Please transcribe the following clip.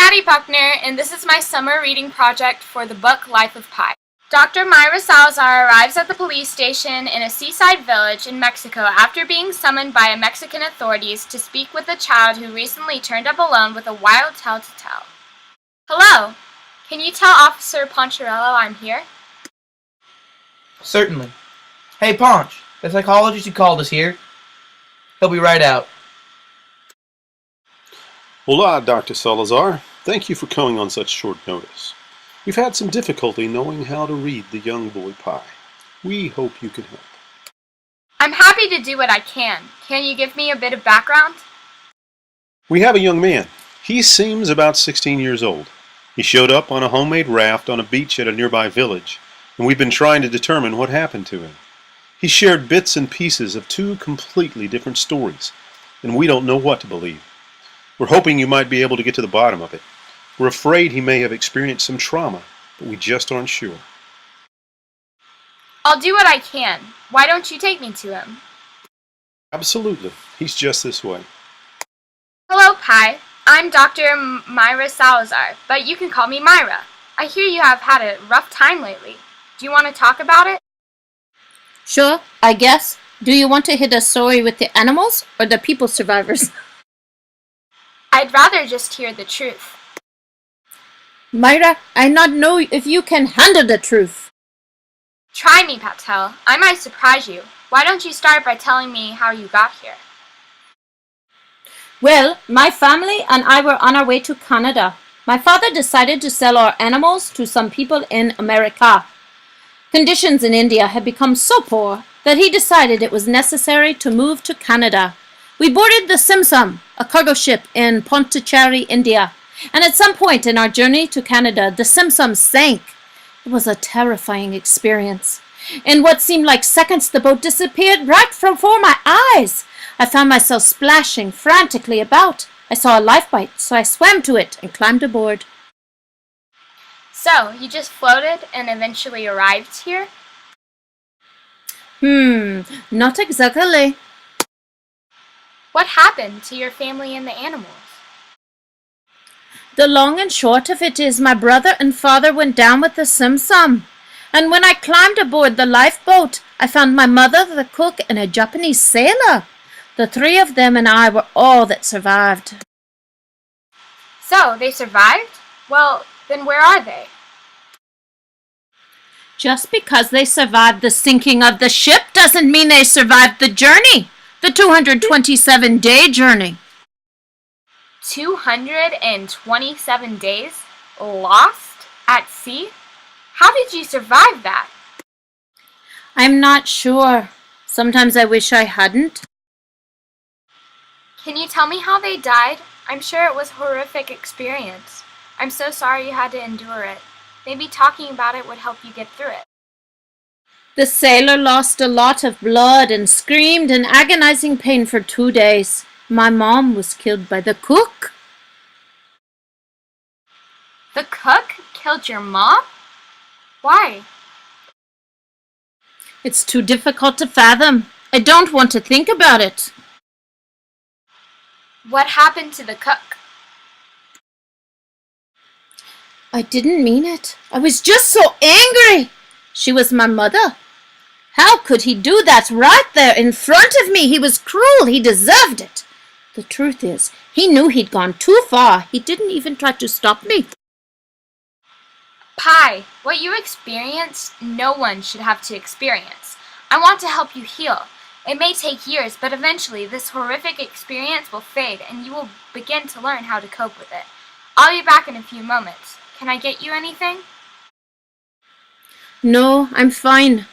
Maddie Buckner, and this is my summer reading project for the book Life of Pi. Dr. Myra Salazar arrives at the police station in a seaside village in Mexico after being summoned by Mexican authorities to speak with a child who recently turned up alone with a wild tale to tell. Hello, can you tell Officer Poncherello I'm here? Certainly. Hey, Ponch, the psychologist who called us here. He'll be right out. Hola, Dr. Salazar. Thank you for coming on such short notice. We've had some difficulty knowing how to read the young boy Pi. We hope you can help. I'm happy to do what I can. Can you give me a bit of background? We have a young man. He seems about 16 years old. He showed up on a homemade raft on a beach at a nearby village, and we've been trying to determine what happened to him. He shared bits and pieces of two completely different stories, and we don't know what to believe. We're hoping you might be able to get to the bottom of it. We're afraid he may have experienced some trauma, but we just aren't sure. I'll do what I can. Why don't you take me to him? Absolutely. He's just this way. Hello, Pi. I'm Dr. Myra Salazar, but you can call me Myra. I hear you have had a rough time lately. Do you want to talk about it? Sure, I guess. Do you want to hit a story with the animals or the people survivors? I'd rather just hear the truth. Myra, I not know if you can handle the truth. Try me, Patel. I might surprise you. Why don't you start by telling me how you got here? Well, my family and I were on our way to Canada. My father decided to sell our animals to some people in America. Conditions in India had become so poor that he decided it was necessary to move to Canada. We boarded the Simsum, a cargo ship in Pondicherry, India, and at some point in our journey to Canada, the Simsum sank. It was a terrifying experience. In what seemed like seconds, the boat disappeared right from before my eyes. I found myself splashing frantically about. I saw a lifeboat, so I swam to it and climbed aboard. So, you just floated and eventually arrived here? Not exactly. What happened to your family and the animals? The long and short of it is my brother and father went down with the Simsum. And when I climbed aboard the lifeboat, I found my mother, the cook, and a Japanese sailor. The three of them and I were all that survived. So, they survived? Well, then where are they? Just because they survived the sinking of the ship doesn't mean they survived the journey. The 227-day journey. 227 days? Lost? At sea? How did you survive that? I'm not sure. Sometimes I wish I hadn't. Can you tell me how they died? I'm sure it was a horrific experience. I'm so sorry you had to endure it. Maybe talking about it would help you get through it. The sailor lost a lot of blood and screamed in agonizing pain for 2 days. My mom was killed by the cook. The cook killed your mom? Why? It's too difficult to fathom. I don't want to think about it. What happened to the cook? I didn't mean it. I was just so angry. She was my mother. How could he do that right there in front of me? He was cruel. He deserved it. The truth is, he knew he'd gone too far. He didn't even try to stop me. Pi, what you experienced, no one should have to experience. I want to help you heal. It may take years, but eventually this horrific experience will fade and you will begin to learn how to cope with it. I'll be back in a few moments. Can I get you anything? No, I'm fine.